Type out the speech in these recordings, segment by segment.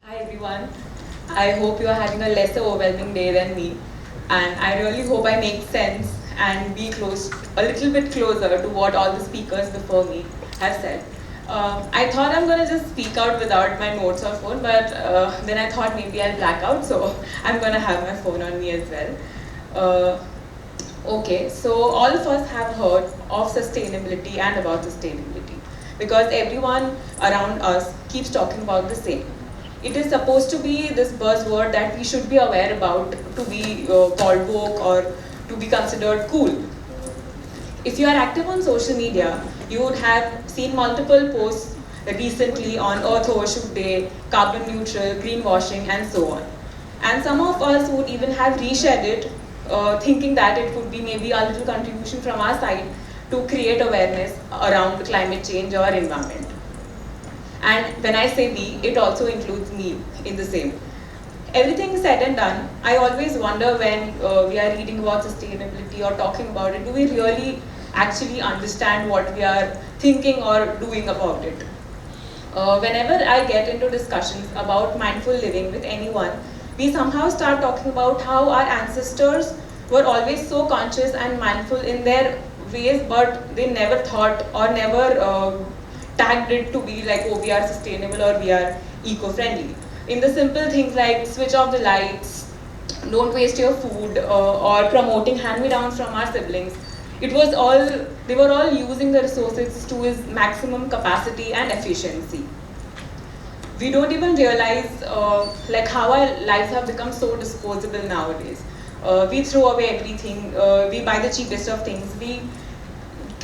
Hi everyone. I hope you are having a less overwhelming day than me, and I really hope I make sense and be close, a little bit closer to what all the speakers before me have said. I thought I'm gonna just speak out without my notes or phone, but then I thought maybe I'll black out, so I'm gonna have my phone on me as well. Okay, so all of us have heard of sustainability and about sustainability because everyone around us keeps talking about the same. It is supposed to be this buzzword that we should be aware about to be called woke or to be considered cool. If you are active on social media, you would have seen multiple posts recently on Earth Overshoot Day, carbon neutral, greenwashing, and so on. And some of us would even have reshared it, thinking that it could be maybe a little contribution from our side to create awareness around climate change or environment. And when I say we, it also includes me in the same. Everything said and done, I always wonder when we are reading about sustainability or talking about it, do we really actually understand what we are thinking or doing about it? Whenever I get into discussions about mindful living with anyone, we somehow start talking about how our ancestors were always so conscious and mindful in their ways, but they never thought or never tagged it to be like, oh, we are sustainable or we are eco-friendly. In the simple things like switch off the lights, don't waste your food, or promoting hand-me-downs from our siblings, it was all, they were all using the resources to its maximum capacity and efficiency. We don't even realize like how our lives have become so disposable nowadays. We throw away everything, we buy the cheapest of things,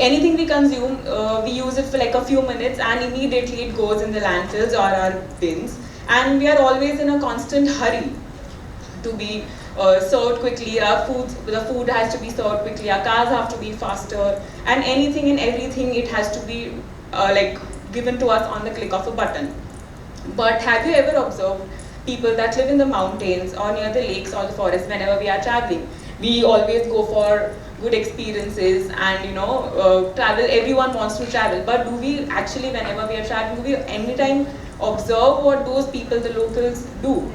anything we consume, we use it for like a few minutes and immediately it goes in the landfills or our bins. And we are always in a constant hurry to be served quickly. The food has to be served quickly. Our cars have to be faster, and anything and everything it has to be like given to us on the click of a button. But have you ever observed people that live in the mountains or near the lakes or the forest whenever we are traveling? We always go for good experiences and travel. Everyone wants to travel, but do we actually, whenever we are traveling, do we anytime observe what those people, the locals, do?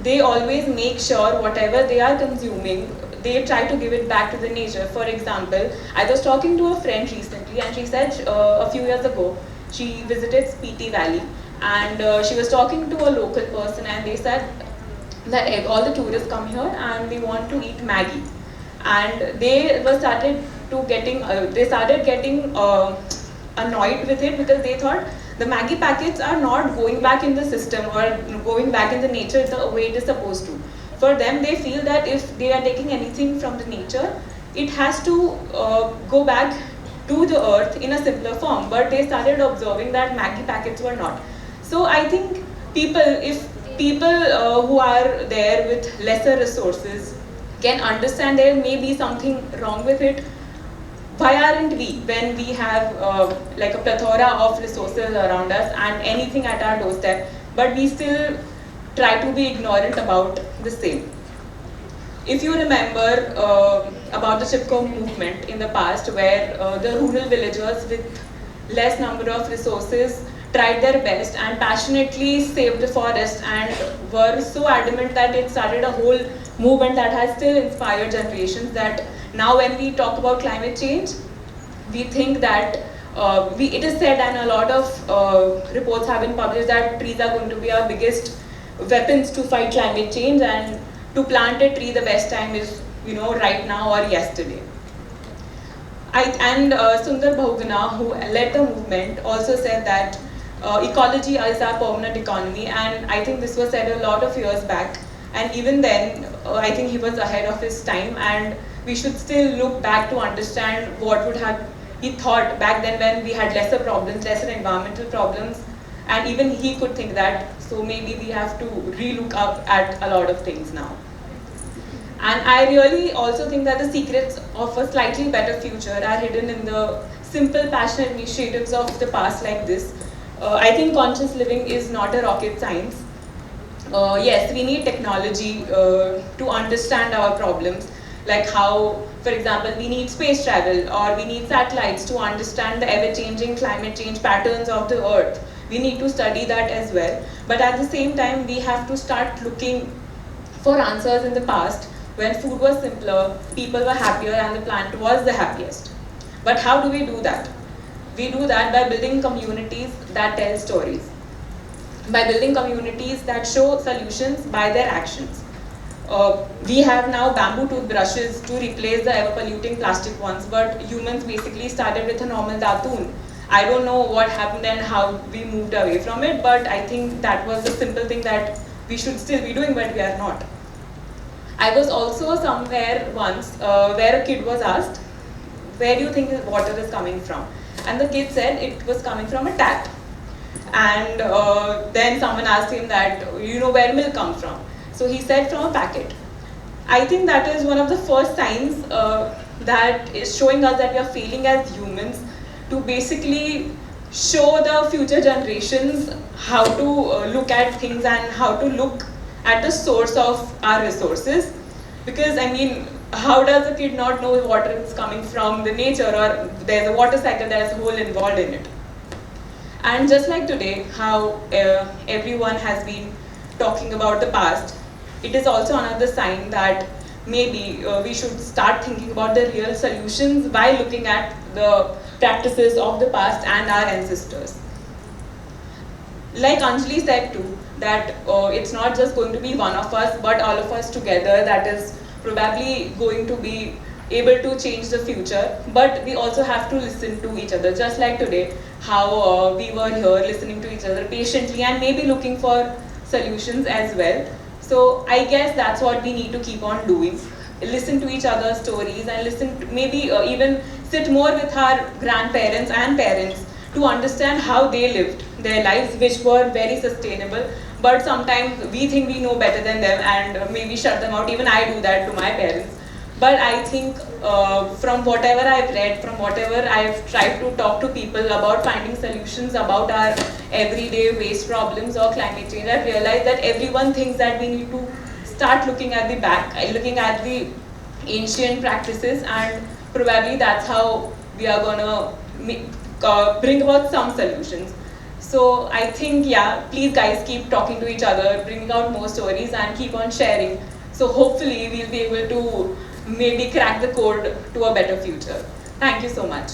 They always make sure whatever they are consuming, they try to give it back to the nature. For example, I was talking to a friend recently and she said a few years ago she visited Spiti Valley, and she was talking to a local person and they said that all the tourists come here and they want to eat Maggie, and they started getting annoyed with it because they thought the Maggie packets are not going back in the system or going back in the nature the way it is supposed to. For them, they feel that if they are taking anything from the nature, it has to go back to the earth in a simpler form. But they started observing that Maggie packets were not. So I think if people who are there with lesser resources can understand there may be something wrong with it, why aren't we, when we have like a plethora of resources around us and anything at our doorstep, but we still try to be ignorant about the same? If you remember about the Chipko movement in the past, where the rural villagers with less number of resources tried their best and passionately saved the forest and were so adamant that it started a whole movement that has still inspired generations, that now when we talk about climate change, we think that it is said, and a lot of reports have been published, that trees are going to be our biggest weapons to fight climate change, and to plant a tree the best time is right now or yesterday. Sundar Bahuguna, who led the movement, also said that ecology is our permanent economy, and I think this was said a lot of years back, and even then I think he was ahead of his time, and we should still look back to understand what would have he thought back then when we had lesser problems, lesser environmental problems, and even he could think that, so maybe we have to re-look up at a lot of things now. And I really also think that the secrets of a slightly better future are hidden in the simple, passionate initiatives of the past like this. I think conscious living is not a rocket science. Yes, we need technology to understand our problems, like how, for example, we need space travel or we need satellites to understand the ever-changing climate change patterns of the earth. We need to study that as well. But at the same time, we have to start looking for answers in the past when food was simpler, people were happier, and the planet was the happiest. But how do we do that? We do that by building communities that tell stories, by building communities that show solutions by their actions. We have now bamboo toothbrushes to replace the ever-polluting plastic ones, but humans basically started with a normal datoon. I don't know what happened and how we moved away from it, but I think that was a simple thing that we should still be doing, but we are not. I was also somewhere once where a kid was asked, where do you think the water is coming from? And the kid said it was coming from a tap. And then someone asked him that, you know where milk comes from? So he said from a packet. I think that is one of the first signs that is showing us that we are failing as humans to basically show the future generations how to look at things and how to look at the source of our resources. Because I mean, how does a kid not know if water is coming from the nature or there's a water cycle, there's a hole involved in it? And just like today, how everyone has been talking about the past, it is also another sign that maybe we should start thinking about the real solutions by looking at the practices of the past and our ancestors. Like Anjali said too, that it's not just going to be one of us, but all of us together that is probably going to be able to change the future. But we also have to listen to each other, just like today, how we were here listening to each other patiently and maybe looking for solutions as well. So I guess that's what we need to keep on doing. Listen to each other's stories and listen to maybe even sit more with our grandparents and parents to understand how they lived their lives, which were very sustainable. But sometimes we think we know better than them and maybe shut them out. Even I do that to my parents. But I think from whatever I've read, from whatever I've tried to talk to people about finding solutions about our everyday waste problems or climate change, I've realized that everyone thinks that we need to start looking at the back, looking at the ancient practices, and probably that's how we are gonna bring about some solutions. So I think, yeah, please guys keep talking to each other, bringing out more stories and keep on sharing. So hopefully we'll be able to maybe crack the code to a better future. Thank you so much.